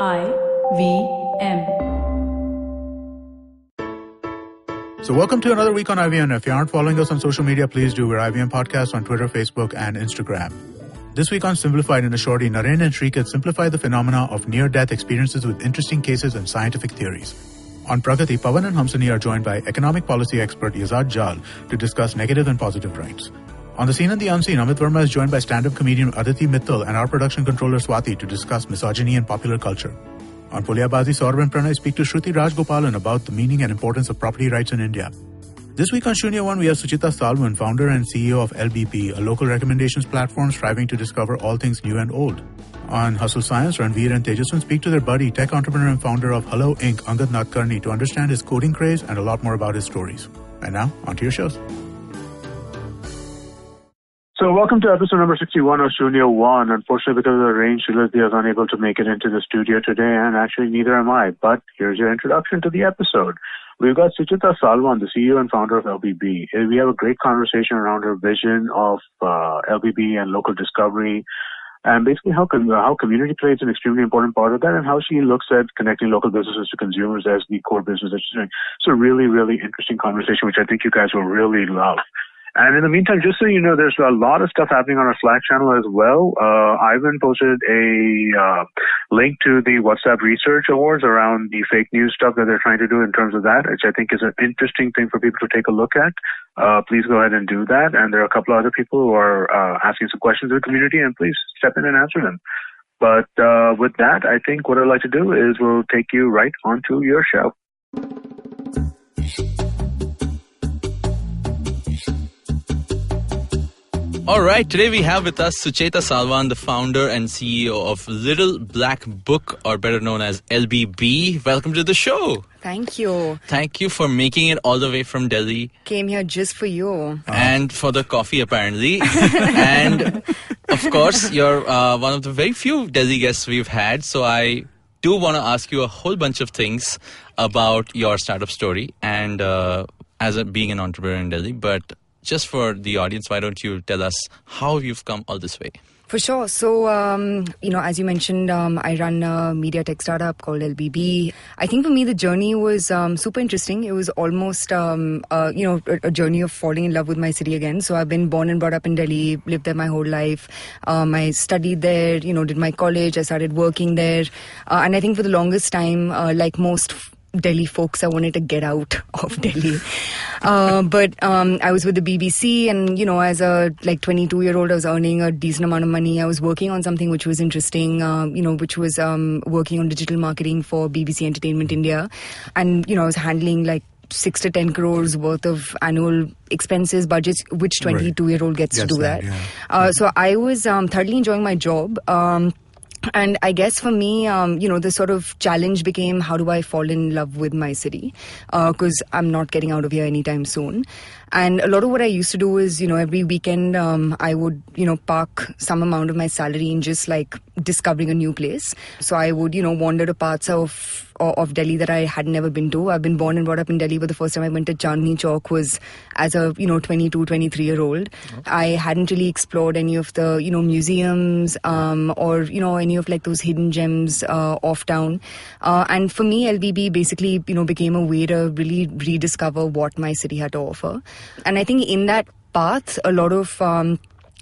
IVM. So welcome to another week on IVM. If you aren't following us on social media, please do. We're IVM Podcast on Twitter, Facebook, and Instagram. This week on Simplified in a Shorty, Naren and Shrikit simplify the phenomena of near-death experiences with interesting cases and scientific theories. On Pragati, Pawan and Hamsani are joined by economic policy expert Yazad Jal to discuss negative and positive rights. On the scene and the unseen, Amit Verma is joined by stand-up comedian Aditi Mittal and our production controller Swati to discuss misogyny and popular culture. On Pulyabazi, Saurav and Pranay speak to Shruti Rajgopalan about the meaning and importance of property rights in India. This week on Shunya One, we have Suchita Salwan, founder and CEO of LBB, a local recommendations platform striving to discover all things new and old. On Hustle Science, Ranveer and Tejaswan speak to their buddy, tech entrepreneur and founder of Hello Inc., Angad Nadkarni, to understand his coding craze and a lot more about his stories. And now, on to your shows. So welcome to episode number 61 of Shunya One. Unfortunately, because of the rain, Shiladitya is unable to make it into the studio today, and actually neither am I. But here's your introduction to the episode. We've got Suchita Salwan, the CEO and founder of LBB. We have a great conversation around her vision of LBB and local discovery, and basically how community plays an extremely important part of that, and how she looks at connecting local businesses to consumers as the core business that she's doing. It's a really, really interesting conversation, which I think you guys will really love. And in the meantime, just so you know, there's a lot of stuff happening on our Slack channel as well. Ivan posted a link to the WhatsApp Research Awards around the fake news stuff that they're trying to do in terms of that, which I think is an interesting thing for people to take a look at. Please go ahead and do that. And there are a couple of other people who are asking some questions to the community, and please step in and answer them. But with that, I think what I'd like to do is we'll take you right onto your show. All right, today we have with us Suchita Salwan, the founder and CEO of Little Black Book, or better known as LBB. Welcome to the show. Thank you. Thank you for making it all the way from Delhi. Came here just for you. And for the coffee, apparently. And, of course, you're one of the very few Delhi guests we've had. So I do want to ask you a whole bunch of things about your startup story and being an entrepreneur in Delhi. But just for the audience, why don't you tell us how you've come all this way? For sure. So, as you mentioned, I run a media tech startup called LBB. I think for me, the journey was super interesting. It was almost, a journey of falling in love with my city again. So I've been born and brought up in Delhi, lived there my whole life. I studied there, did my college. I started working there. And I think for the longest time, like most Delhi folks, I wanted to get out of Delhi. But I was with the BBC, and, as a 22-year-old, I was earning a decent amount of money. I was working on something which was interesting, which was working on digital marketing for BBC Entertainment India. And, I was handling 6 to 10 crores worth of annual expenses, budgets, which 22-year-old gets to do that. Yeah. So I was thoroughly enjoying my job. And I guess for me, the sort of challenge became, how do I fall in love with my city? Because I'm not getting out of here anytime soon. And a lot of what I used to do is, every weekend I would, park some amount of my salary in just discovering a new place. So I would, wander to parts of Delhi that I had never been to. I've been born and brought up in Delhi, but the first time I went to Chandni Chowk was as a, 22, 23-year-old. Okay. I hadn't really explored any of the, museums or, any of those hidden gems off town. And for me, LBB basically, became a way to really rediscover what my city had to offer. And I think in that path, a lot of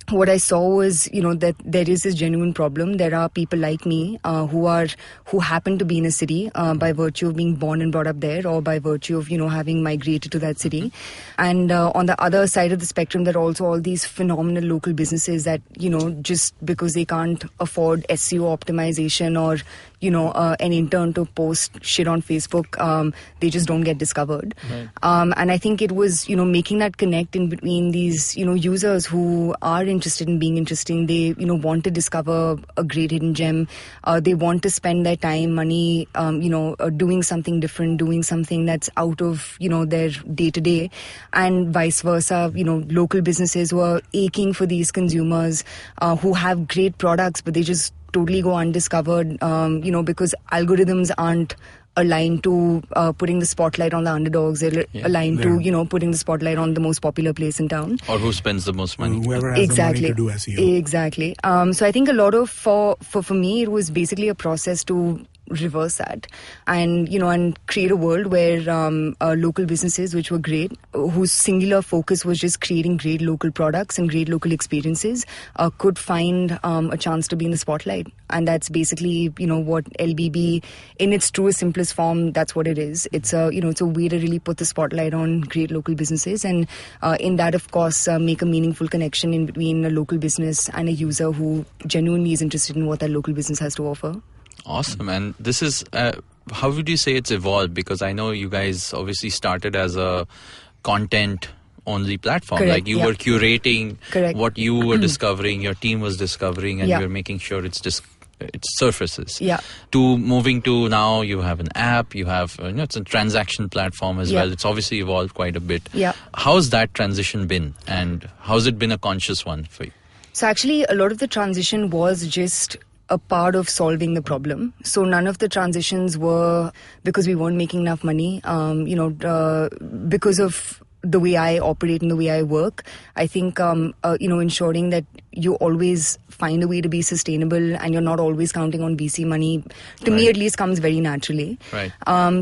what I saw was, that there is this genuine problem. There are people like me who happen to be in a city by virtue of being born and brought up there, or by virtue of, having migrated to that city. And on the other side of the spectrum, there are also all these phenomenal local businesses that, just because they can't afford SEO optimization or, an intern to post shit on Facebook, they just don't get discovered. Right. And I think it was, making that connect in between these, users who are interested in being interesting. They, want to discover a great hidden gem. They want to spend their time, money, doing something different, doing something that's out of, their day-to-day, and vice versa. Local businesses who are aching for these consumers, who have great products, but they just totally go undiscovered, because algorithms aren't aligned to putting the spotlight on the underdogs. They're aligned to, putting the spotlight on the most popular place in town. Or who spends the most money. Whoever has the money to do SEO. Exactly. So I think a lot of, for me, it was basically a process to reverse that and, and create a world where local businesses, which were great, whose singular focus was just creating great local products and great local experiences, could find a chance to be in the spotlight. And that's basically, what LBB, in its truest, simplest form, that's what it is. It's a, it's a way to really put the spotlight on great local businesses, and in that, of course, make a meaningful connection in between a local business and a user who genuinely is interested in what that local business has to offer. Awesome. And this is, how would you say it's evolved? Because I know you guys obviously started as a content only platform. Correct, like you were curating Correct. what you were discovering, your team was discovering, and you were making sure it's surfaces. To moving to now, you have an app, you have it's a transaction platform as well. It's obviously evolved quite a bit. How's that transition been, and how's it been a conscious one for you? So actually, a lot of the transition was just a part of solving the problem. So none of the transitions were because we weren't making enough money. Because of the way I operate and the way I work, I think ensuring that you always find a way to be sustainable and you're not always counting on VC money, to me at least, comes very naturally. Right.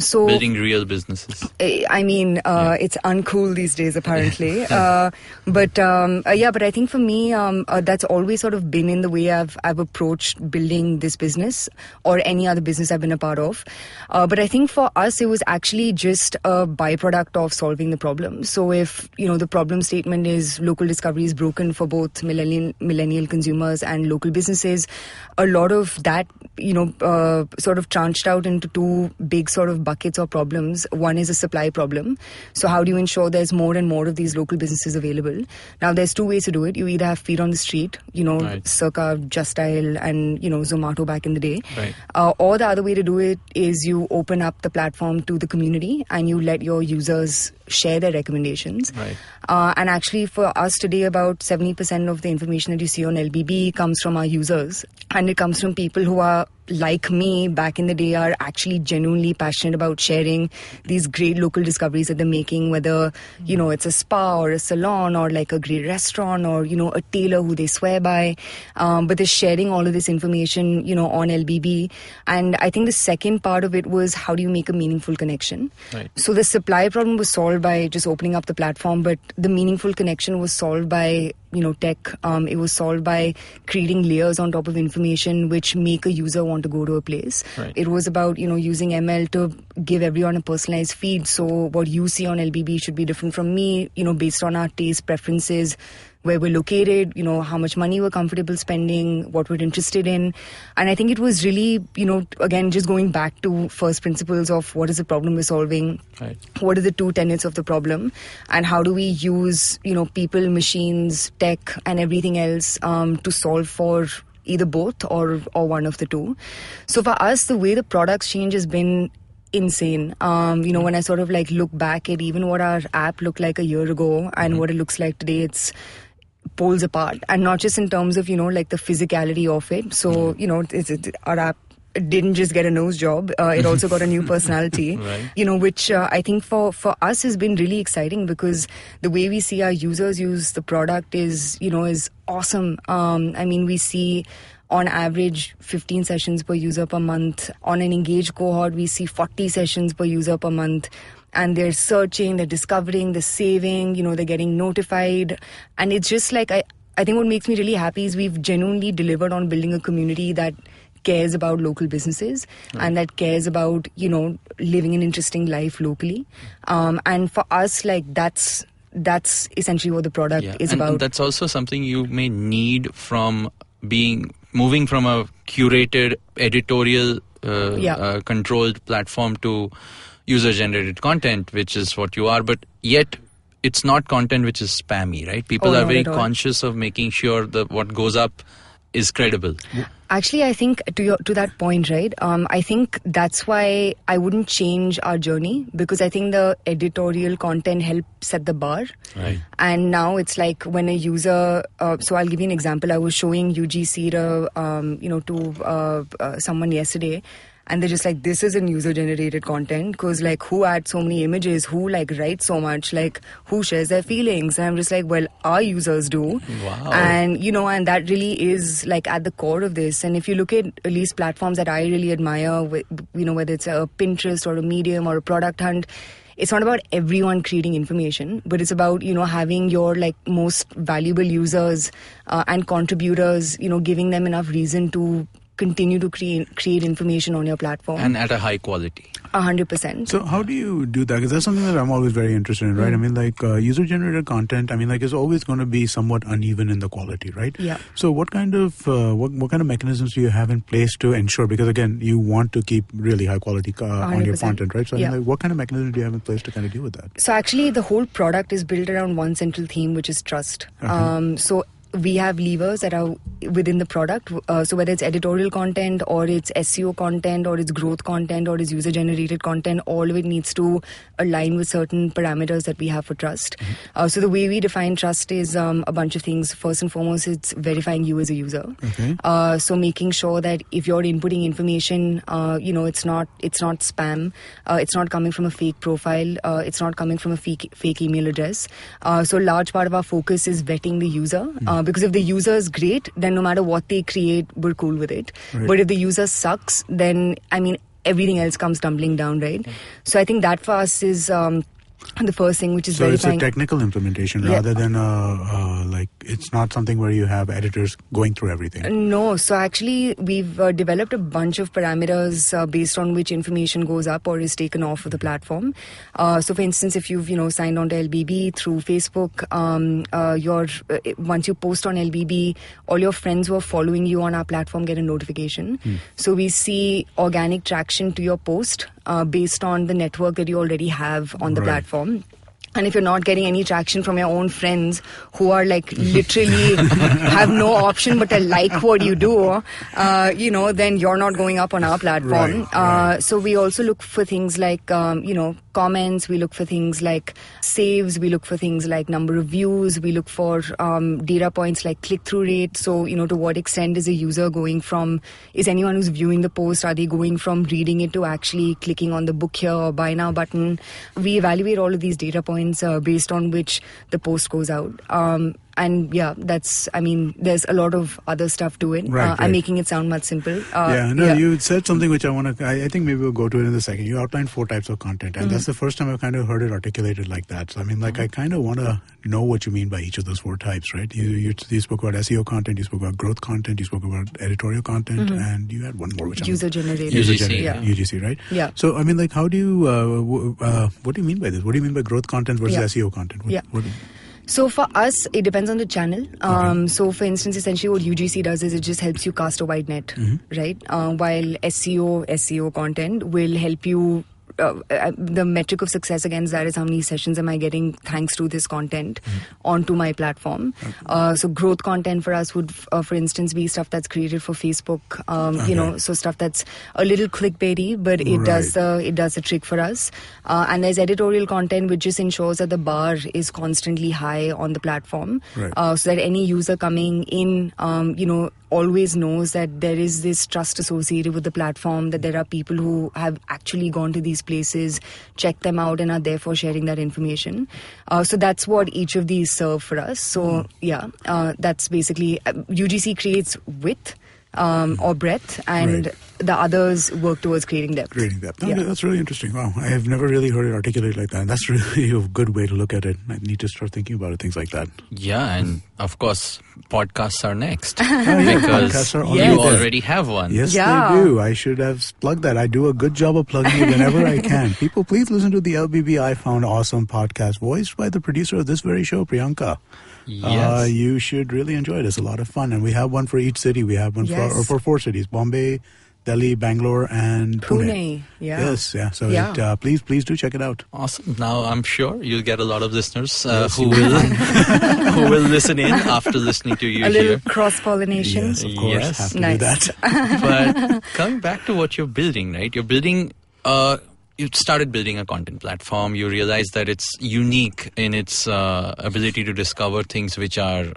So building real businesses. I mean, it's uncool these days, apparently. But I think for me, that's always sort of been in the way I've approached building this business or any other business I've been a part of. But I think for us, it was actually just a byproduct of solving the problem. So if, the problem statement is local discovery is broken for both millennial consumers and local businesses, a lot of that, sort of tranched out into two big sort of buckets or problems. One is a supply problem. So how do you ensure there's more and more of these local businesses available? Now, there's two ways to do it. You either have feet on the street, circa Just Dial and, Zomato back in the day. Right. Or the other way to do it is you open up the platform to the community and you let your users share their recommendations. Right. And actually for us today, about 70% of the information that you see on LBB comes from our users. And it comes from people who are, like me, back in the day, are actually genuinely passionate about sharing these great local discoveries that they're making, whether, it's a spa or a salon or like a great restaurant or, a tailor who they swear by. But they're sharing all of this information, on LBB. And I think the second part of it was, how do you make a meaningful connection? Right. So the supply problem was solved by just opening up the platform, but the meaningful connection was solved by tech. It was solved by creating layers on top of information which make a user want to go to a place. Right. It was about, using ML to give everyone a personalized feed. So what you see on LBB should be different from me, based on our taste preferences, where we're located, how much money we're comfortable spending, what we're interested in. And I think it was really, again, just going back to first principles of what is the problem we're solving, Right. What are the two tenets of the problem, and how do we use, people, machines, tech, and everything else to solve for either both or one of the two. So for us, the way the products change has been insane. When I sort of like look back at even what our app looked like a year ago and what it looks like today, it's poles apart. And not just in terms of, like the physicality of it. So, our app didn't just get a nose job. It also got a new personality, Right. Which I think for us has been really exciting, because the way we see our users use the product is awesome. We see on average 15 sessions per user per month. On an engaged cohort, we see 40 sessions per user per month. And they're searching, they're discovering, they're saving, they're getting notified. And it's just like, I think what makes me really happy is we've genuinely delivered on building a community that cares about local businesses and that cares about, living an interesting life locally. And for us, like that's essentially what the product is about. And that's also something you may need from moving from a curated editorial controlled platform to user-generated content, which is what you are, but yet it's not content which is spammy, right? People are very conscious of making sure that what goes up is credible. Actually, I think to that point, right? I think that's why I wouldn't change our journey, because I think the editorial content helped set the bar. Right. And now it's like when a user, so I'll give you an example. I was showing UGC to someone yesterday. and they're just like, this isn't user-generated content, because like, who adds so many images, who like writes so much, like who shares their feelings? And I'm just like, well, our users do. Wow. And and that really is like at the core of this. And if you look at least platforms that I really admire, whether it's a Pinterest or a Medium or a Product Hunt, it's not about everyone creating information, but it's about, having your like most valuable users and contributors, giving them enough reason to continue to create information on your platform. And at a high quality. 100%. So how do you do that? Because that's something that I'm always very interested in, right? I mean, like user-generated content, I mean, like is always going to be somewhat uneven in the quality, right? Yeah. So what kind of what kind of mechanisms do you have in place to ensure? Because again, you want to keep really high quality on your content, right? So I mean, like, what kind of mechanisms do you have in place to kind of deal with that? So actually, the whole product is built around one central theme, which is trust. So we have levers that are within the product. So whether it's editorial content or it's SEO content or it's growth content or it's user-generated content, all of it needs to align with certain parameters that we have for trust. So the way we define trust is a bunch of things. First and foremost, it's verifying you as a user. So making sure that if you're inputting information, it's not spam. It's not coming from a fake profile. It's not coming from a fake email address. So a large part of our focus is vetting the user. Because if the user is great, then no matter what they create, we're cool with it. Right. But if the user sucks, then, I mean, everything else comes tumbling down, right? So I think that for us is the first thing, which is verifying. So it's a technical implementation rather than like it's not something where you have editors going through everything. No. So actually, we've developed a bunch of parameters based on which information goes up or is taken off of the platform. So for instance, if you've signed on to LBB through Facebook, once you post on LBB, all your friends who are following you on our platform get a notification. So we see organic traction to your post based on the network that you already have on the platform. And if you're not getting any traction from your own friends who are like literally have no option but to like what you do, then you're not going up on our platform. So we also look for things like, comments. We look for things like saves. We look for things like number of views. We look for data points like click-through rate. So, to what extent is a user going from, is anyone who's viewing the post, are they going from reading it to actually clicking on the book here or buy now button? We evaluate all of these data points based on which the post goes out. And yeah, there's a lot of other stuff to it. I'm making it sound much simple. You said something which I think maybe we'll go to it in a second. You outlined 4 types of content, and that's the first time I've kind of heard it articulated like that. So I mean, like I kind of want to know what you mean by each of those 4 types, right? You spoke about SEO content, you spoke about growth content, you spoke about editorial content, and you had one more, which user-generated. UGC, right? Yeah. So I mean, like, how do you? What do you mean by this? What do you mean by growth content versus SEO content? So for us, it depends on the channel. So for instance, essentially what UGC does is it just helps you cast a wide net, right? While SEO content will help you. The metric of success against that is how many sessions am I getting thanks to this content onto my platform. So growth content for us would, for instance, be stuff that's created for Facebook. So stuff that's a little clickbaity, but it does the trick for us. And there's editorial content which just ensures that the bar is constantly high on the platform, so that any user coming in, always knows that there is this trust associated with the platform, that there are people who have actually gone to these places, checked them out, and are therefore sharing that information. So that's what each of these serve for us. So that's basically UGC creates width or breadth, and the others work towards creating depth. That's really interesting. Wow, I have never really heard it articulated like that. And that's really a good way to look at it. I need to start thinking about it, things like that. Yeah, and of course, podcasts are next. Because you already have one. Yes, they do. I should have plugged that. I do a good job of plugging it whenever I can. People, please listen to the LBB I Found Awesome podcast, voiced by the producer of this very show, Priyanka. Yes. You should really enjoy it. It's a lot of fun. And we have one for each city. We have one for 4 cities: Bombay, Delhi, Bangalore, and Pune. So please do check it out. Awesome. Now I'm sure you'll get a lot of listeners who will listen in after listening to you a here. little cross-pollination. Yes, of course. Have to do that. But coming back to what you're building, right? You're building. You started building a content platform. You realized that it's unique in its ability to discover things which are,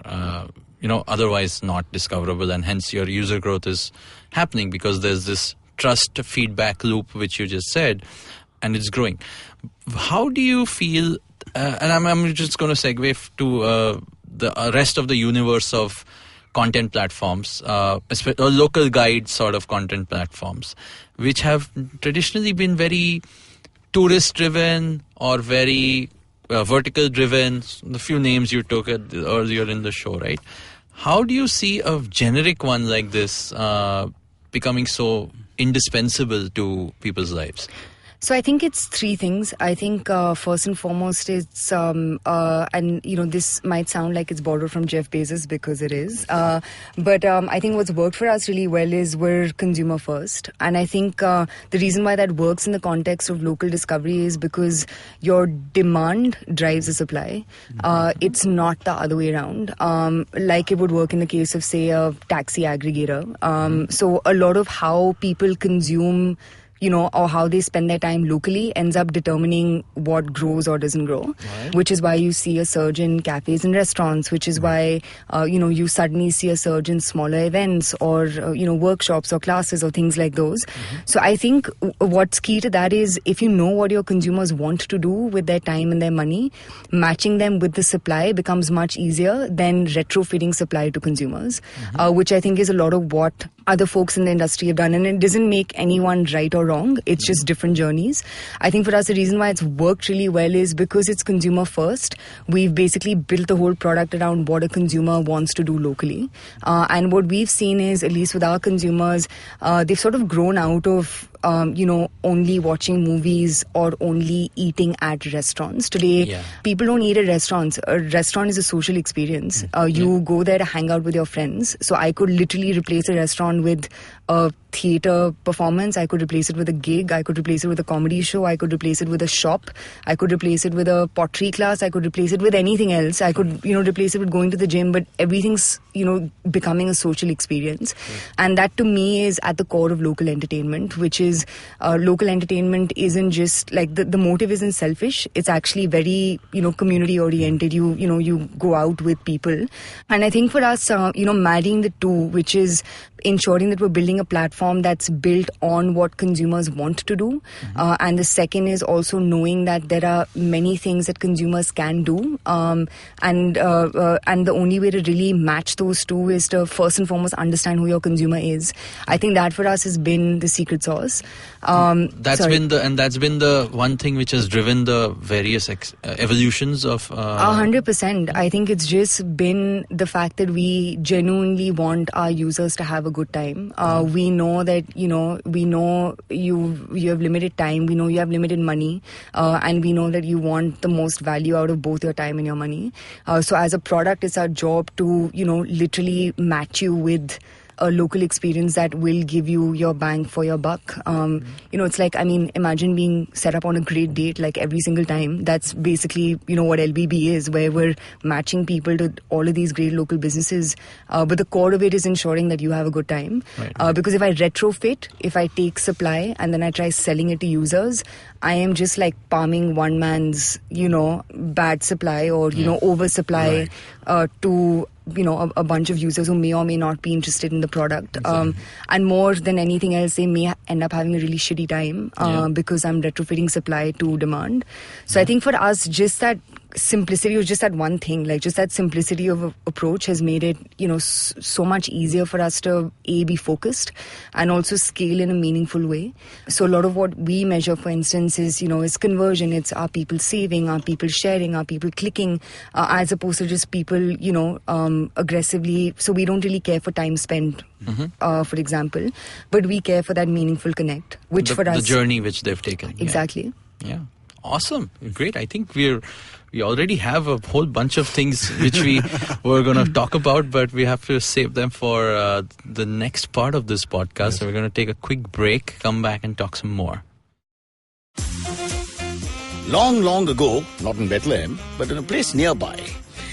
otherwise not discoverable, and hence your user growth is happening because there's this trust feedback loop, which you just said, and it's growing. How do you feel, and I'm just going to segue to the rest of the universe of content platforms, local guide sort of content platforms, which have traditionally been very tourist-driven or very vertical-driven, the few names you took earlier in the show, right? How do you see a generic one like this becoming so indispensable to people's lives? So I think it's three things. I think first and foremost it's, and this might sound like it's borrowed from Jeff Bezos because it is. But I think what's worked for us really well is we're consumer first. And I think the reason why that works in the context of local discovery is because your demand drives the supply. It's not the other way around. Like it would work in the case of, say, a taxi aggregator. So a lot of how people consume, or how they spend their time locally ends up determining what grows or doesn't grow, right. Which is why you see a surge in cafes and restaurants, which is why, you suddenly see a surge in smaller events or, workshops or classes or things like those. So I think what's key to that is if you know what your consumers want to do with their time and their money, matching them with the supply becomes much easier than retrofitting supply to consumers, which I think is a lot of what other folks in the industry have done. And it doesn't make anyone right or wrong. It's just different journeys. I think for us, the reason why it's worked really well is because it's consumer first. We've basically built the whole product around what a consumer wants to do locally. And what we've seen is, at least with our consumers, they've sort of grown out of only watching movies or only eating at restaurants. Today, people don't eat at restaurants. A restaurant is a social experience. You go there to hang out with your friends. So I could literally replace a restaurant with a theater performance. I could replace it with a gig. I could replace it with a comedy show. I could replace it with a shop. I could replace it with a pottery class. I could replace it with anything else. I could, replace it with going to the gym. But everything's, becoming a social experience. And that to me is at the core of local entertainment, which is local entertainment isn't just like the motive isn't selfish. It's actually very, community oriented. You go out with people. And I think for us, marrying the two, which is ensuring that we're building a platform that's built on what consumers want to do. And the second is also knowing that there are many things that consumers can do. And the only way to really match those two is to first and foremost understand who your consumer is. I think that for us has been the secret sauce. That's been the one thing which has driven the various evolutions of 100%. I think it's just been the fact that we genuinely want our users to have a good time. We know that we know you have limited time, we know you have limited money, and we know that you want the most value out of both your time and your money. So as a product, it's our job to literally match you with a local experience that will give you your bang for your buck. It's like, imagine being set up on a great date like every single time. That's basically, what LBB is, where we're matching people to all of these great local businesses. But the core of it is ensuring that you have a good time. Right. Because if I retrofit, if I take supply and then I try selling it to users, I am just like palming one man's, bad supply or, oversupply to a bunch of users who may or may not be interested in the product. Exactly. And more than anything else, they may end up having a really shitty time because I'm retrofitting supply to demand. So I think for us, just that simplicity was just that one thing, like just that simplicity of approach has made it, so much easier for us to be focused and also scale in a meaningful way. So a lot of what we measure, for instance, is conversion. It's are people saving, are people sharing, are people clicking, as opposed to just people, aggressively. So we don't really care for time spent, for example, but we care for that meaningful connect, which for us, the journey which they've taken. Exactly. Yeah. Awesome. Great. I think we already have a whole bunch of things which we were going to talk about, but we have to save them for the next part of this podcast. So we're going to take a quick break, come back and talk some more. Long, long ago, not in Bethlehem, but in a place nearby,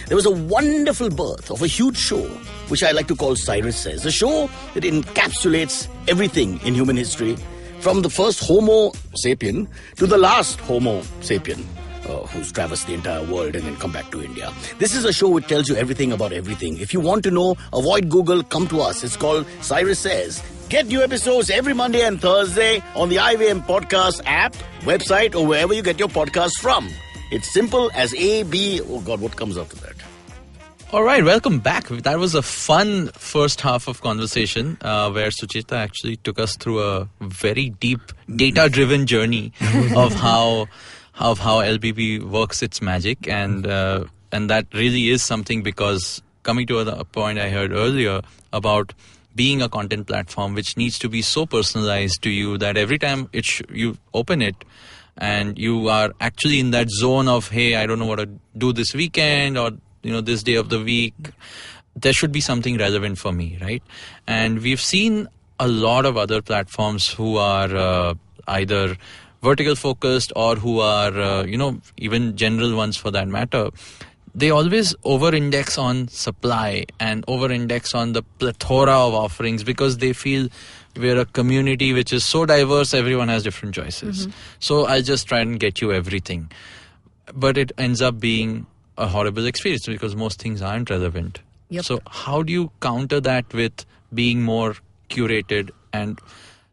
there was a wonderful birth of a huge show, which I like to call Cyrus Says. A show that encapsulates everything in human history, from the first Homo sapien to the last Homo sapien, who's traversed the entire world and then come back to India. This is a show which tells you everything about everything. If you want to know, avoid Google, come to us. It's called Cyrus Says. Get new episodes every Monday and Thursday on the IVM Podcast app, website, or wherever you get your podcasts from. It's simple as A, B. Oh God, what comes after that? All right, welcome back. That was a fun first half of conversation where Suchita actually took us through a very deep data-driven journey of how LBB works its magic, and that really is something, because coming to a point I heard earlier about being a content platform which needs to be so personalized to you that every time you open it and you are actually in that zone of, hey, I don't know what to do this weekend, or this day of the week, there should be something relevant for me, right? And we've seen a lot of other platforms who are either vertical focused or who are, even general ones for that matter. They always over-index on supply and over-index on the plethora of offerings because they feel we're a community which is so diverse, everyone has different choices. Mm-hmm. So I'll just try and get you everything. But it ends up being a horrible experience because most things aren't relevant. Yep. So how do you counter that with being more curated and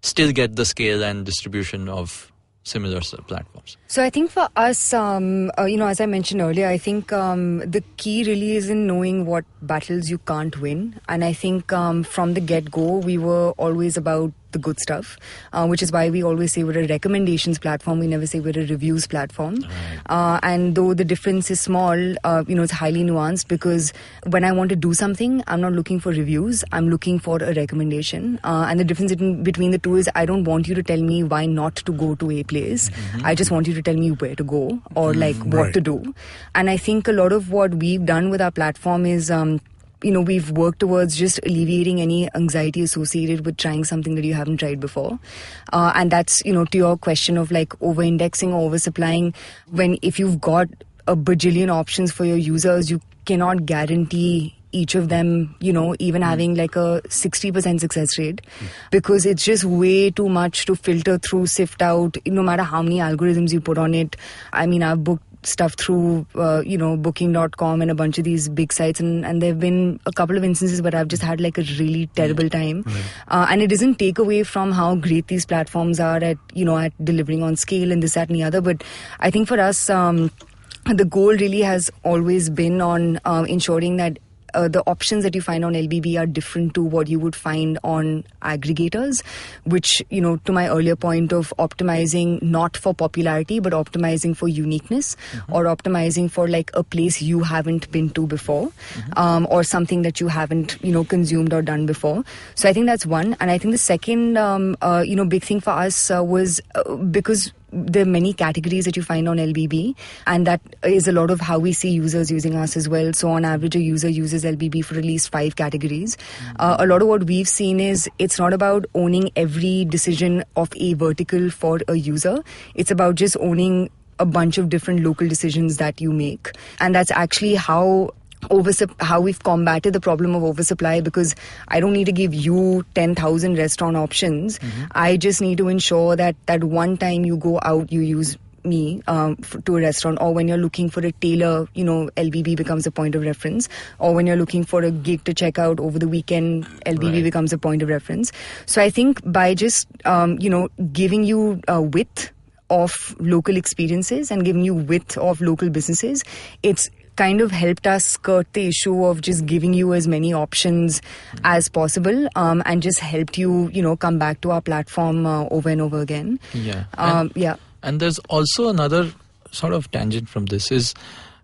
still get the scale and distribution of similar platforms? So I think for us, as I mentioned earlier, I think the key really is in knowing what battles you can't win. And I think from the get-go, we were always about the good stuff, which is why we always say we're a recommendations platform. We never say we're a reviews platform. Right. And though the difference is small, it's highly nuanced, because when I want to do something, I'm not looking for reviews. I'm looking for a recommendation. And the difference between the two is I don't want you to tell me why not to go to a place. Mm-hmm. I just want you to tell me where to go or what to do. And I think a lot of what we've done with our platform is we've worked towards just alleviating any anxiety associated with trying something that you haven't tried before. And that's, to your question of like over-indexing or over-supplying, if you've got a bajillion options for your users, you cannot guarantee each of them, even having like a 60% success rate, because it's just way too much to filter through, sift out, no matter how many algorithms you put on it. I mean, I've booked stuff through, booking.com and a bunch of these big sites. And there have been a couple of instances where I've just had like a really terrible time. Right. And it doesn't take away from how great these platforms are at delivering on scale and this, that and the other. But I think for us, the goal really has always been on ensuring that the options that you find on LBB are different to what you would find on aggregators, which, to my earlier point of optimizing not for popularity, but optimizing for uniqueness, or optimizing for like a place you haven't been to before, or something that you haven't, consumed or done before. So I think that's one. And I think the second, big thing for us was because there are many categories that you find on LBB, and that is a lot of how we see users using us as well. So on average, a user uses LBB for at least 5 categories. A lot of what we've seen is it's not about owning every decision of a vertical for a user. It's about just owning a bunch of different local decisions that you make. And that's actually how we've combated the problem of oversupply, because I don't need to give you 10,000 restaurant options. I just need to ensure that one time you go out, you use me to a restaurant, or when you're looking for a tailor, LBB becomes a point of reference, or when you're looking for a gig to check out over the weekend, LBB becomes a point of reference. So I think by just giving you width of local experiences and giving you width of local businesses, it's kind of helped us skirt the issue of just giving you as many options as possible, and just helped you, come back to our platform over and over again. And there's also another sort of tangent from this is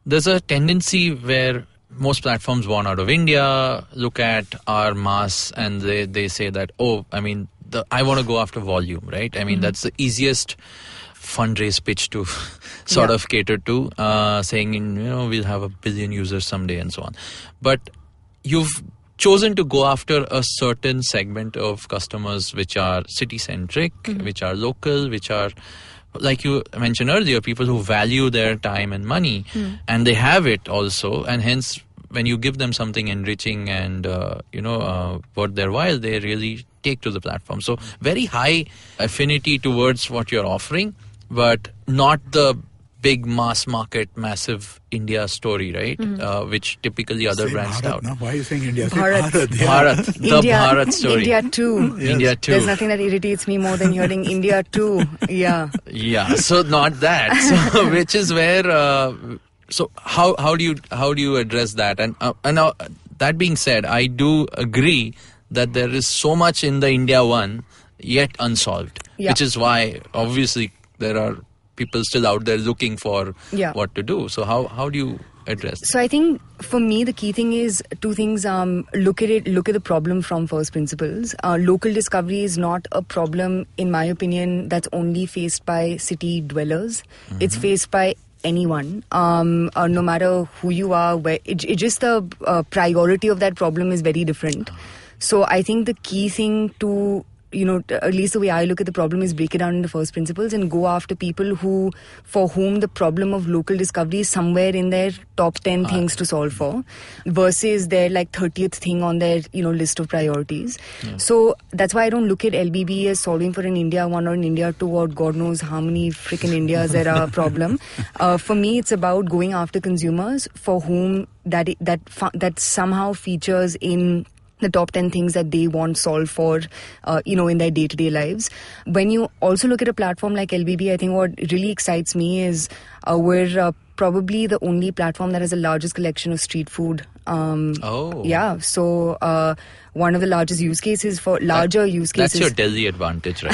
there's a tendency where most platforms born out of India look at our mass and they say that, I want to go after volume, right? I mean, that's the easiest fundraise pitch to sort of cater to, saying, we'll have 1 billion users someday and so on. But you've chosen to go after a certain segment of customers which are city-centric, which are local, which are, like you mentioned earlier, people who value their time and money, and they have it also, and hence when you give them something enriching and worth their while, they really take to the platform. So very high affinity towards what you're offering, but not the big mass market, massive India story, right? Which typically other brands Bharat, tout. no? Why are you saying India? Say Bharat. Bharat. Yeah. Bharat, the Bharat story. India too. Yes. India too. There's nothing that irritates me more than hearing India too. Yeah. Yeah, so not that. So which is where. So how do you address that? And that being said, I do agree that there is so much in the India one yet unsolved, which is why obviously there are people still out there looking for what to do. So how do you address that? So I think for me the key thing is two things. Look at the problem from first principles. Local discovery is not a problem, in my opinion, that's only faced by city dwellers. It's faced by anyone, no matter who you are. Where it just the priority of that problem is very different. So I think the key thing to, at least the way I look at the problem, is break it down into first principles and go after people for whom the problem of local discovery is somewhere in their top 10 things to solve for, versus their 30th thing on their list of priorities. So that's why I don't look at LBB as solving for an India 1 or an India 2 or God knows how many freaking Indias there are problem. For me, it's about going after consumers for whom that somehow features in the top 10 things that they want solved for, in their day-to-day lives. When you also look at a platform like LBB, I think what really excites me is we're probably the only platform that has the largest collection of street food. Yeah, so one of the largest use cases for larger use cases. That's your Delhi advantage, right?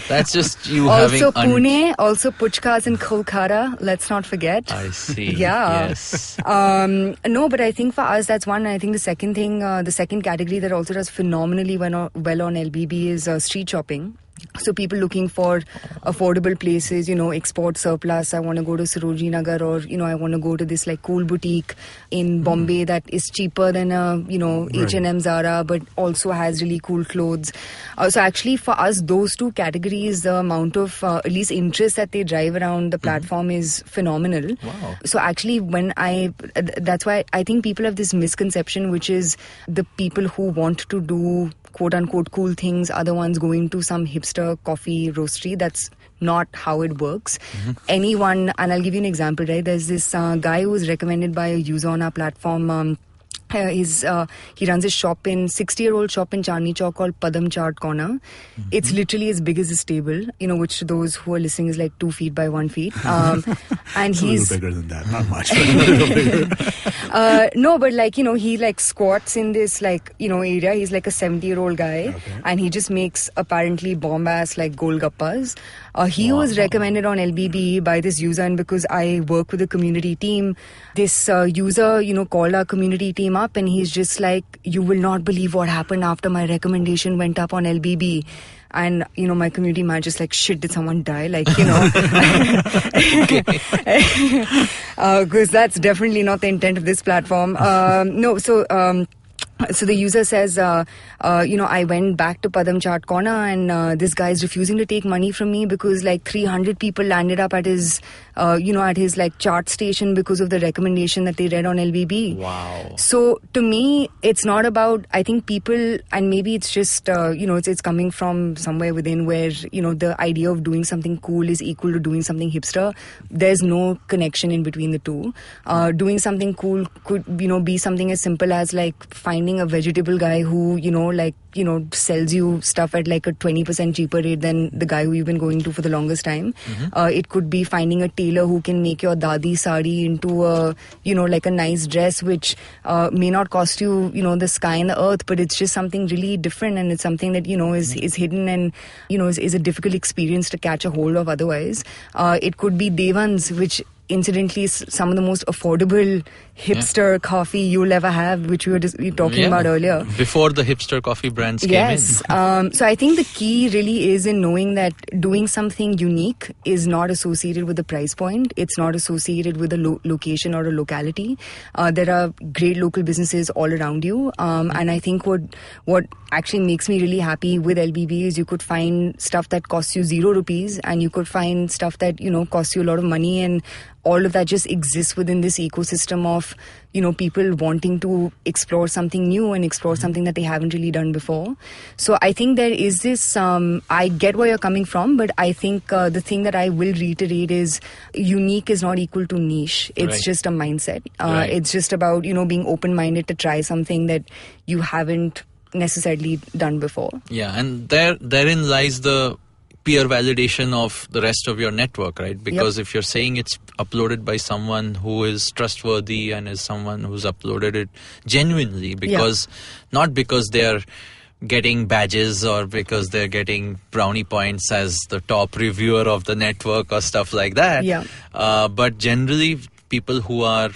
That's just you also having... Pune, also Puchkas and Kolkata, let's not forget. I see. Yeah. Yes. No, but I think for us, that's one. I think the second thing, the second category that also does phenomenally well on LBB is street shopping. So people looking for affordable places, export surplus. I want to go to Sarojini Nagar, or, I want to go to this cool boutique in Bombay that is cheaper than a, H&M, Zara, but also has really cool clothes. So actually for us, those two categories, the amount of at least interest that they drive around the platform is phenomenal. Wow. So actually that's why I think people have this misconception, which is the people who want to do quote-unquote cool things are the ones going to some hipster coffee roastery. That's not how it works. Anyone, and I'll give you an example, right? There's this guy who was recommended by a user on our platform. He runs a 60-year-old shop in Chandni Chowk called Padam Chaat Corner. It's literally as big as a stable, which to those who are listening is 2 feet by 1 feet. And He's a little bigger than that, not much, but a little bigger. No, but he squats in this area. He's a 70-year-old guy, and he just makes apparently bomb-ass golgappas. He was recommended on LBB by this user, and because I work with the community team, this user, called our community team up, and he's just you will not believe what happened after my recommendation went up on LBB. And, my community manager's shit, did someone die? Because that's definitely not the intent of this platform. So the user says, I went back to Padam Chaat Corner, and this guy is refusing to take money from me because 300 people landed up at his, chart station because of the recommendation that they read on LBB. Wow. So to me, it's not about, I think people, and maybe it's just, it's coming from somewhere within where, the idea of doing something cool is equal to doing something hipster. There's no connection in between the two. Doing something cool could, be something as simple as finding a vegetable guy who, sells you stuff at a 20% cheaper rate than the guy who you've been going to for the longest time. It could be finding a tailor who can make your dadi sari into a, a nice dress, which may not cost you, the sky and the earth, but it's just something really different, and it's something that, is hidden and, is a difficult experience to catch a hold of otherwise. It could be devans, which incidentally is some of the most affordable hipster coffee you'll ever have, which we were talking about earlier. Before the hipster coffee brands came in. Yes. So I think the key really is in knowing that doing something unique is not associated with the price point. It's not associated with a location or a locality. There are great local businesses all around you. And I think what actually makes me really happy with LBB is you could find stuff that costs you ₹0, and you could find stuff that, costs you a lot of money, and all of that just exists within this ecosystem of of, people wanting to explore something new and explore something that they haven't really done before. So I think there is this, I get where you're coming from, but I think the thing that I will reiterate is unique is not equal to niche. It's just a mindset. It's just about, being open-minded to try something that you haven't necessarily done before. Yeah, and therein lies the peer validation of the rest of your network, right? Because if you're saying it's uploaded by someone who is trustworthy and is someone who's uploaded it genuinely, because not because they're getting badges or because they're getting brownie points as the top reviewer of the network or stuff like that, but generally people who are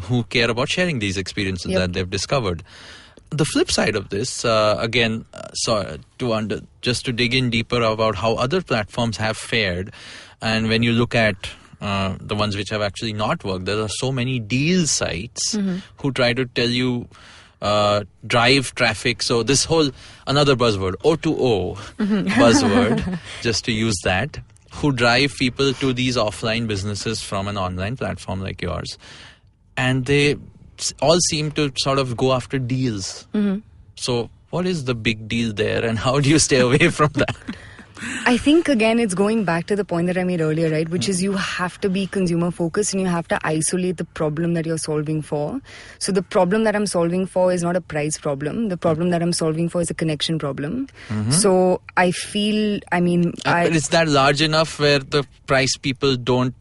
who care about sharing these experiences that they've discovered. The flip side of this, again, just to dig in deeper about how other platforms have fared, and when you look at the ones which have actually not worked, there are so many deal sites who try to tell you drive traffic. So this whole, another buzzword, O2O buzzword, just to use that, who drive people to these offline businesses from an online platform like yours. And they all seem to sort of go after deals. So what is the big deal there and how do you stay away from that? I think, again, it's going back to the point that I made earlier, right? Which is you have to be consumer focused and you have to isolate the problem that you're solving for. So the problem that I'm solving for is not a price problem. The problem that I'm solving for is a connection problem. So I feel, but is that large enough where the price people don't,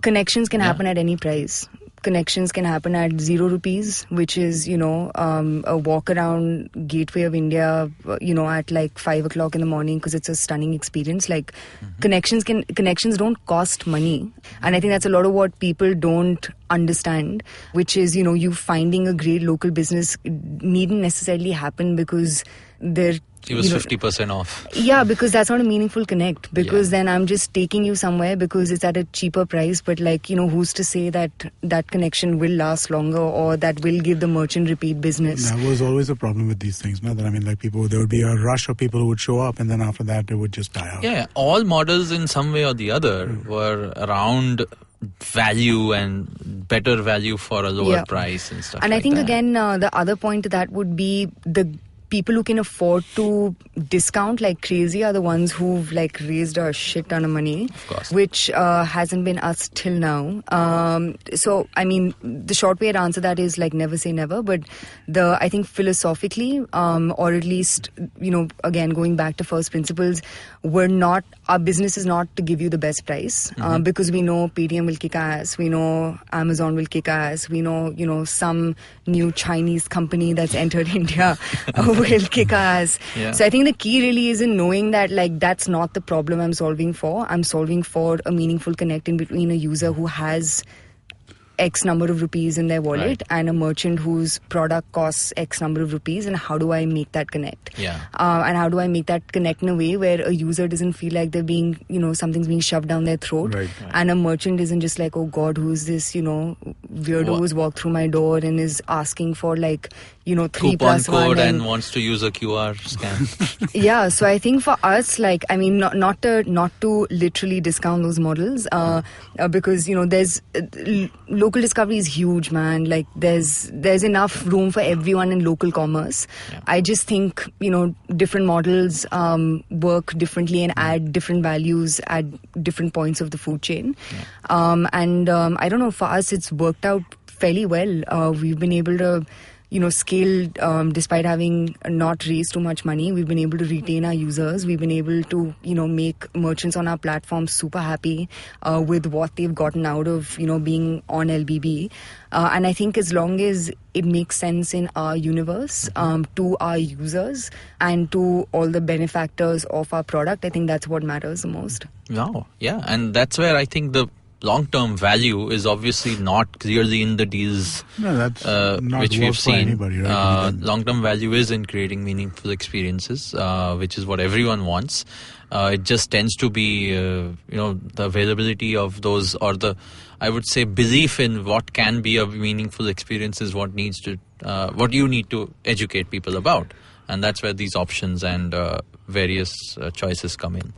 connections can happen at any price. Connections can happen at 0 rupees, which is, a walk around Gateway of India, at like 5 o'clock in the morning because it's a stunning experience. Like connections don't cost money. And I think that's a lot of what people don't understand, which is, you finding a great local business needn't necessarily happen because they're it was 50% off. Yeah, because that's not a meaningful connect. Because then I'm just taking you somewhere because it's at a cheaper price. But who's to say that that connection will last longer or that will give the merchant repeat business? That was always a problem with these things. No? That people, there would be a rush of people who would show up, and then after that they would just die out. Yeah, all models in some way or the other were around value and better value for a lower price and stuff. And like I think that. again, the other point to that would be the people who can afford to discount like crazy are the ones who've raised a shit ton of money, of course, which hasn't been us till now. So the short way to answer that is never say never, but I think philosophically, or at least, again, going back to first principles, our business is not to give you the best price, because we know Paytm will kick ass, we know Amazon will kick ass, we know, some new Chinese company that's entered India will kick ass. So I think the key really is in knowing that that's not the problem I'm solving for. I'm solving for a meaningful connect in between a user who has X number of rupees in their wallet and a merchant whose product costs X number of rupees, and how do I make that connect? And how do I make that connect in a way where a user doesn't feel like they're being, something's being shoved down their throat, and a merchant isn't just like, oh God, who's this, weirdo who's walked through my door and is asking for 3 plus 1 code and wants to use a QR scan. So I think for us, not to literally discount those models, because there's local discovery is huge, man. There's enough room for everyone in local commerce. I just think different models work differently and add different values at different points of the food chain. And I don't know, for us it's worked out fairly well. We've been able to scale despite having not raised too much money. We've been able to retain our users. We've been able to, make merchants on our platform super happy with what they've gotten out of, being on LBB. And I think as long as it makes sense in our universe, to our users and to all the benefactors of our product, I think that's what matters the most. Wow. Yeah. And that's where I think the long-term value is obviously not clearly in the deals which we've seen. Anybody, right? Long-term value is in creating meaningful experiences, which is what everyone wants. It just tends to be, the availability of those, or I would say, belief in what can be a meaningful experience is what you need to educate people about. And that's where these options and various choices come in.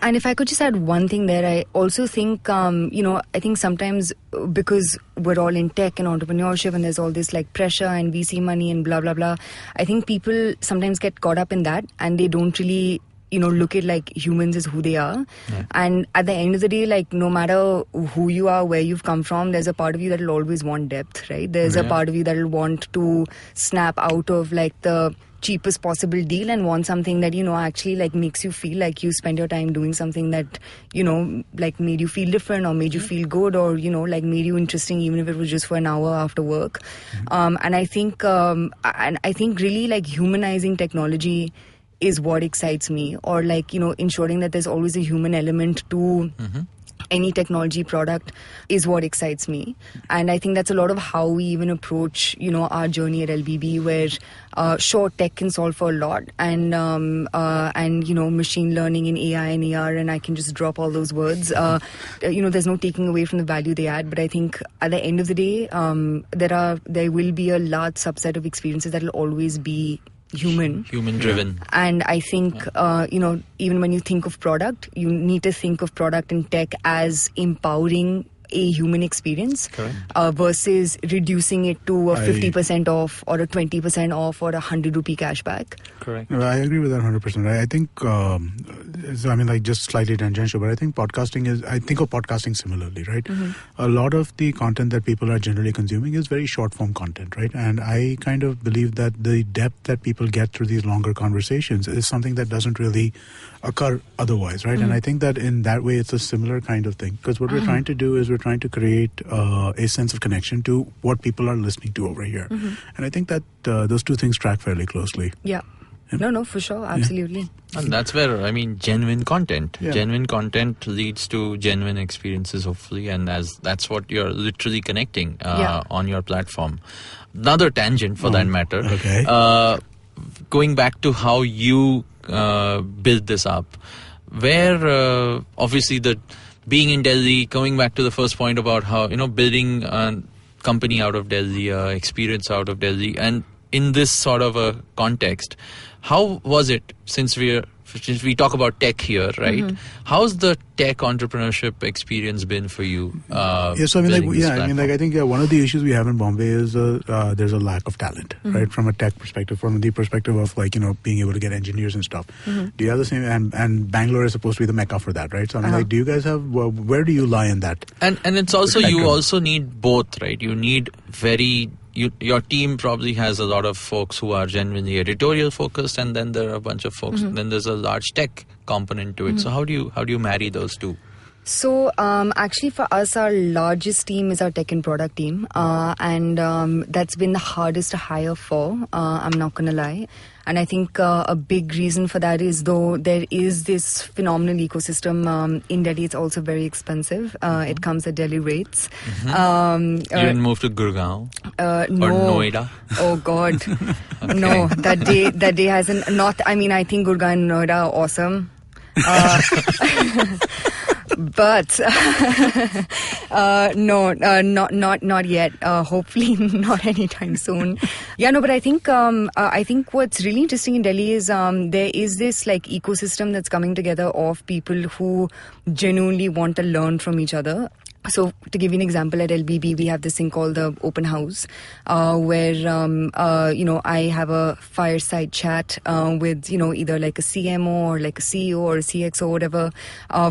And if I could just add one thing there, I also think, I think sometimes because we're all in tech and entrepreneurship and there's all this like pressure and VC money and blah, blah, blah, I think people sometimes get caught up in that and they don't really look at like humans as who they are. Yeah. And at the end of the day, like no matter who you are, where you've come from, there's a part of you that will always want depth, right? There's a part of you that will want to snap out of like the cheapest possible deal and want something that, actually like makes you feel like you spent your time doing something that, like made you feel different or made you feel good or, like made you interesting, even if it was just for an hour after work. And I think really like humanizing technology is what excites me, or like, ensuring that there's always a human element to any technology product is what excites me. And I think that's a lot of how we even approach, our journey at LBB, where sure, tech can solve for a lot and machine learning and AI and AR, and I can just drop all those words. There's no taking away from the value they add, but I think at the end of the day, there will be a large subset of experiences that will always be human driven. And I think even when you think of product, you need to think of product and tech as empowering a human experience versus reducing it to a 50% off or a 20% off or a 100 rupee cashback. Correct. I agree with that 100%. I think, just slightly tangential, but I think I think of podcasting similarly, right? A lot of the content that people are generally consuming is very short form content, right? And I kind of believe that the depth that people get through these longer conversations is something that doesn't really occur otherwise, right? And I think that in that way, it's a similar kind of thing, because what we're trying to do is we're trying to create a sense of connection to what people are listening to over here. And I think that those two things track fairly closely. Yeah. No, for sure. Absolutely. Yeah. And that's where, genuine content. Yeah. Genuine content leads to genuine experiences, hopefully. And that's what you're literally connecting on your platform. Another tangent for that matter. Okay. Going back to how you build this up, where obviously being in Delhi, going back to the first point about how, building a company out of Delhi, experience out of Delhi, and in this sort of a context, how was it, since we talk about tech here, right? How's the tech entrepreneurship experience been for you? I think one of the issues we have in Bombay is there's a lack of talent, right? From a tech perspective, from the perspective of being able to get engineers and stuff. Do you have the same? And Bangalore is supposed to be the mecca for that, right? So do you guys have? Where do you lie in that? And it's also you also need both, right? You need your team probably has a lot of folks who are genuinely editorial focused, and then there are a bunch of folks. Then there's a large tech component to it. So how do you marry those two? So actually for us, our largest team is our tech and product team, and that's been the hardest to hire for, I'm not going to lie. And I think a big reason for that is, though there is this phenomenal ecosystem in Delhi, it's also very expensive. It comes at Delhi rates. You didn't move to Gurgaon or Noida? Oh God, okay. No. That day hasn't. I think Gurgaon and Noida are awesome. But not yet. Hopefully not anytime soon. But I think what's really interesting in Delhi is there is this like ecosystem that's coming together of people who genuinely want to learn from each other. So to give you an example, at LBB, we have this thing called the open house, where, I have a fireside chat, with, either like a CMO or like a CEO or a CXO, whatever,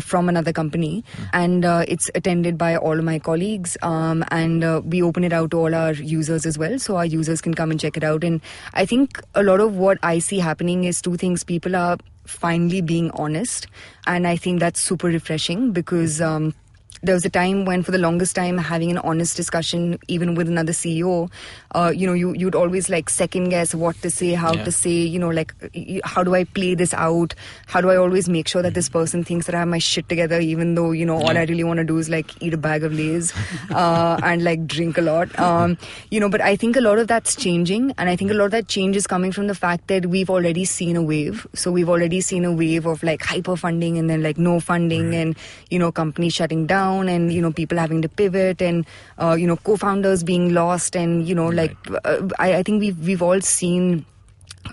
from another company. And, it's attended by all of my colleagues. And we open it out to all our users as well. So our users can come and check it out. And I think a lot of what I see happening is two things. People are finally being honest. And I think that's super refreshing, because, there was a time when, for the longest time, having an honest discussion, even with another CEO, you'd always like second guess what to say, how to say, how do I play this out? How do I always make sure that this person thinks that I have my shit together, even though, all I really want to do is like eat a bag of Lay's, and like drink a lot. But I think a lot of that's changing. And I think a lot of that change is coming from the fact that we've already seen a wave. So we've already seen a wave of like hyper funding and then like no funding and, companies shutting down. And, people having to pivot and, co-founders being lost and, I think we've all seen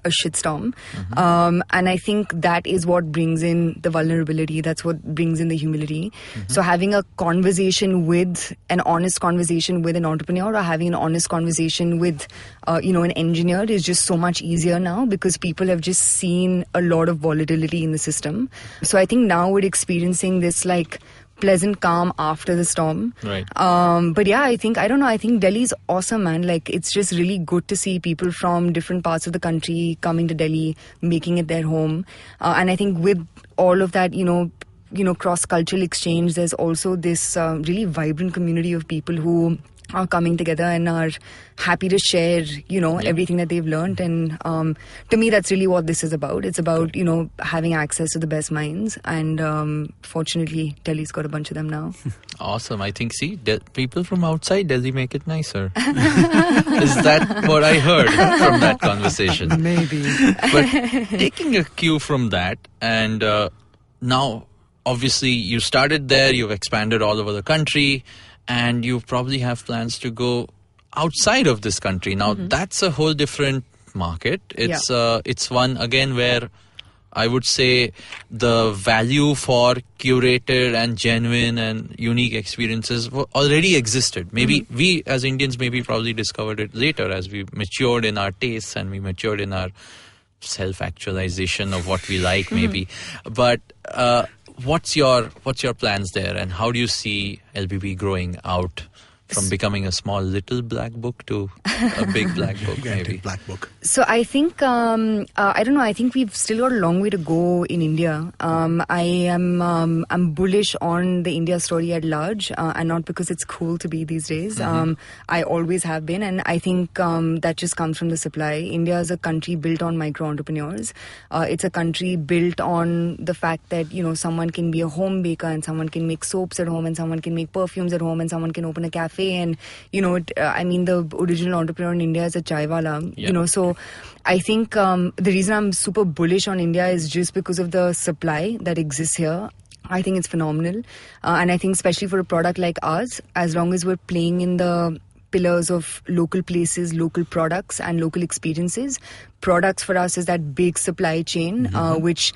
a shitstorm. And I think that is what brings in the vulnerability. That's what brings in the humility. So having a conversation with, an honest conversation with an entrepreneur, or having an honest conversation with, an engineer is just so much easier now, because people have just seen a lot of volatility in the system. So I think now we're experiencing this like pleasant calm after the storm. Right. But yeah, I think Delhi's awesome, man. Like, it's just really good to see people from different parts of the country coming to Delhi, making it their home. And I think with all of that, cross-cultural exchange, there's also this really vibrant community of people who are coming together and are happy to share, everything that they've learned. And to me, that's really what this is about. It's about, having access to the best minds. And fortunately, Delhi's got a bunch of them now. Awesome. I think, people from outside Delhi make it nicer. Is that what I heard from that conversation? Maybe. But taking a cue from that, and now, obviously, you started there, you've expanded all over the country, and you probably have plans to go outside of this country. Now, that's a whole different market. It's one, again, where I would say the value for curated and genuine and unique experiences already existed. Maybe we as Indians probably discovered it later as we matured in our tastes and we matured in our self-actualization of what we like, maybe. But what's your plans there, and how do you see LBB growing out from becoming a small little black book to a big black book, maybe? Black book. So I think, I don't know, I think we've still got a long way to go in India. I'm bullish on the India story at large, and not because it's cool to be these days. I always have been, and I think that just comes from the supply. India is a country built on micro entrepreneurs. It's a country built on the fact that, someone can be a home baker, and someone can make soaps at home, and someone can make perfumes at home, and someone can open a cafe. And, the original entrepreneur in India is a chaiwala, so I think the reason I'm super bullish on India is just because of the supply that exists here. I think it's phenomenal. And I think especially for a product like ours, as long as we're playing in the pillars of local places, local products and local experiences. Products for us is that big supply chain, which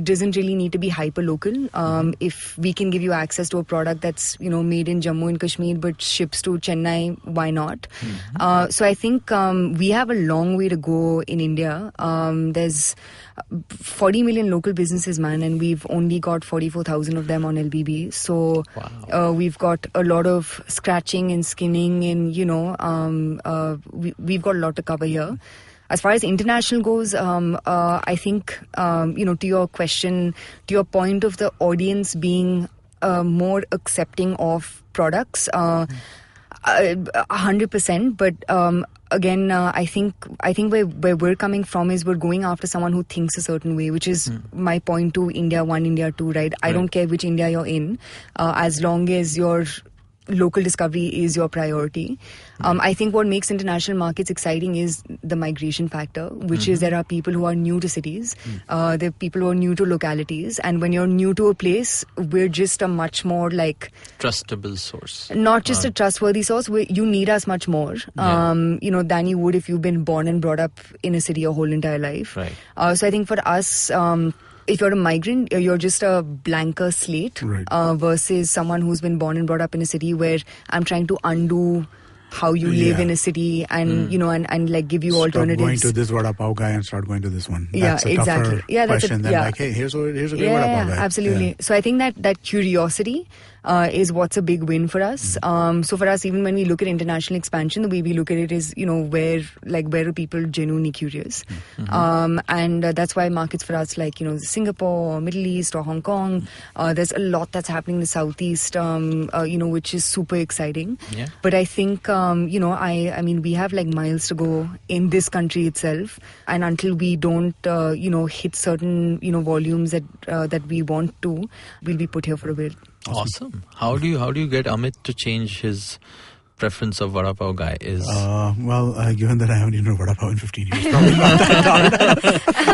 doesn't really need to be hyper local. If we can give you access to a product that's made in Jammu and Kashmir but ships to Chennai, why not? So I think we have a long way to go in India. There's 40 million local businesses, man, and we've only got 44,000 of them on LBB. So we've got a lot of scratching and skinning, and we've got a lot to cover here. As far as international goes, I think, to your question, to your point of the audience being more accepting of products, 100%. But again, I think where we're coming from is we're going after someone who thinks a certain way, which is my point to India 1, India 2, right? I don't care which India you're in, as long as your local discovery is your priority. I think what makes international markets exciting is the migration factor, which is there are people who are new to cities, there are people who are new to localities, and when you're new to a place, we're just a much more like trustable source. Not just a trustworthy source, you need us much more, than you would if you've been born and brought up in a city your whole entire life. Right. So I think for us, if you're a migrant, you're just a blanker slate, versus someone who's been born and brought up in a city where I'm trying to undo how you live in a city and, and like give you alternatives. Stop going to this vada pav guy and start going to this one. That's a tougher that's question than like, hey, here's a great vada pav guy. Absolutely. Yeah. So I think that curiosity is what's a big win for us. So for us, even when we look at international expansion, the way we look at it is, where are people genuinely curious? And that's why markets for us like, Singapore or Middle East or Hong Kong, there's a lot that's happening in the Southeast, which is super exciting. Yeah. But I think, I mean, we have like miles to go in this country itself. And until we don't, hit certain, volumes that we want to, we'll be put here for a bit. Awesome. How do you get Amit to change his preference of vada pav guy? Given that I haven't eaten a vada pav in 15 years, probably not that hard.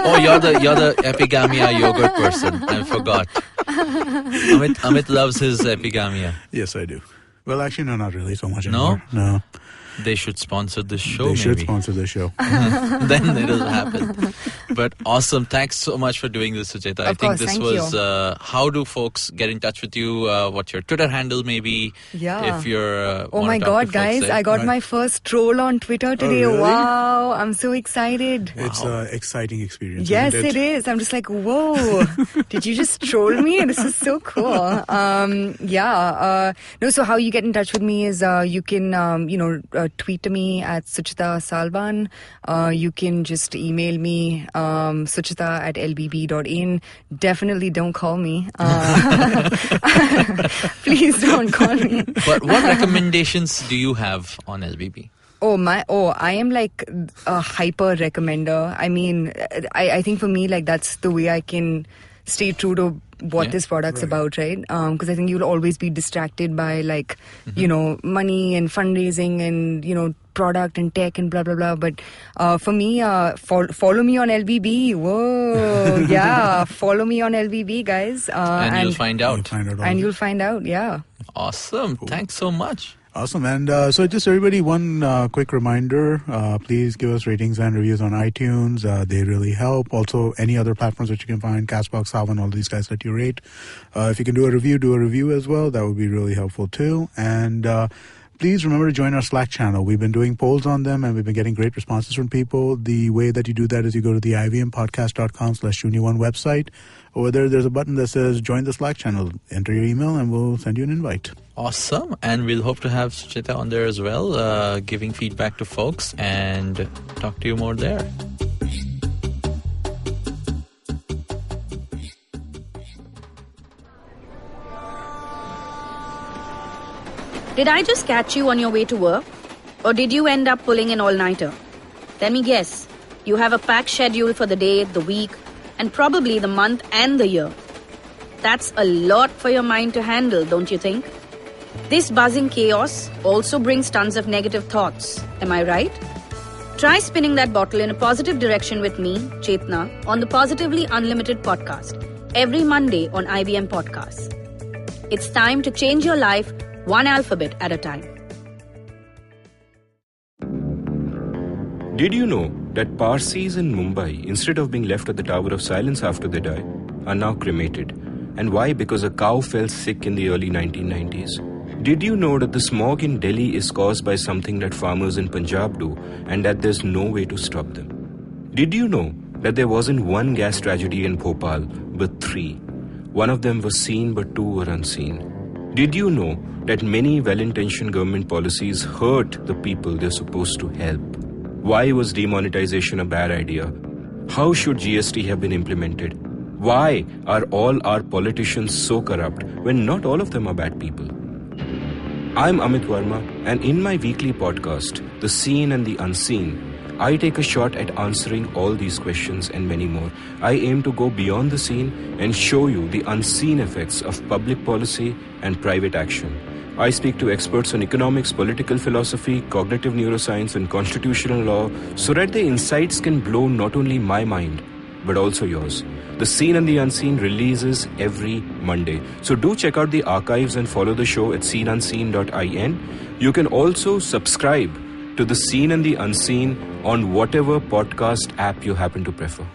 Oh, you're the epigamia yogurt person. I forgot. Amit loves his epigamia. Yes, I do. Well, actually, no, not really so much anymore. No. They should sponsor the show, They maybe. should sponsor the show. Then it'll happen. But awesome. Thanks so much for doing this, Suchita. I think this was, how do folks get in touch with you? What's your Twitter handle, maybe? Yeah. If you're... oh my God, guys. I got my first troll on Twitter today. Oh, really? Wow. I'm so excited. It's an exciting experience. Yes, isn't it is. I'm just like, whoa, did you just troll me? This is so cool. So how you get in touch with me is you can, tweet to me at Suchita Salwan. You can just email me, suchita@lbb.in. Definitely don't call me. Please don't call me. But what recommendations do you have on LBB? I am like a hyper recommender. I mean, I think for me, like, that's the way I can stay true to what this product's about, right? Because I think you'll always be distracted by, like, money and fundraising and, product and tech and blah, blah, blah. But for me, follow me on LBB. Whoa, yeah. Follow me on LBB, guys. And you'll find out. You'll find out, yeah. Awesome. Cool. Thanks so much. Awesome. And so just everybody, one quick reminder, please give us ratings and reviews on iTunes. They really help. Also, any other platforms that you can find, Castbox, Salwan, all these guys that you rate. If you can do a review as well. That would be really helpful too. And please remember to join our Slack channel. We've been doing polls on them and we've been getting great responses from people. The way that you do that is you go to the ivmpodcast.com/Shunya One website. Over there's a button that says join the Slack channel. Enter your email and we'll send you an invite. Awesome. And we'll hope to have Suchita on there as well, giving feedback to folks and talk to you more there. Did I just catch you on your way to work? Or did you end up pulling an all-nighter? Let me guess. You have a packed schedule for the day, the week, and probably the month and the year. That's a lot for your mind to handle, don't you think? This buzzing chaos also brings tons of negative thoughts. Am I right? Try spinning that bottle in a positive direction with me, Chetna, on the Positively Unlimited podcast, every Monday on IBM Podcasts. It's time to change your life one alphabet at a time. Did you know that Parsis in Mumbai, instead of being left at the Tower of Silence after they die, are now cremated? And why? Because a cow fell sick in the early 1990s. Did you know that the smog in Delhi is caused by something that farmers in Punjab do and that there's no way to stop them? Did you know that there wasn't one gas tragedy in Bhopal, but 3? One of them was seen, but 2 were unseen. Did you know that many well-intentioned government policies hurt the people they're supposed to help? Why was demonetization a bad idea? How should GST have been implemented? Why are all our politicians so corrupt when not all of them are bad people? I'm Amit Verma, and in my weekly podcast, The Seen and the Unseen, I take a shot at answering all these questions and many more. I aim to go beyond the seen and show you the unseen effects of public policy and private action. I speak to experts on economics, political philosophy, cognitive neuroscience, and constitutional law so that the insights can blow not only my mind, but also yours. The Seen and the Unseen releases every Monday. So do check out the archives and follow the show at seenunseen.in. You can also subscribe to The Seen and the Unseen on whatever podcast app you happen to prefer.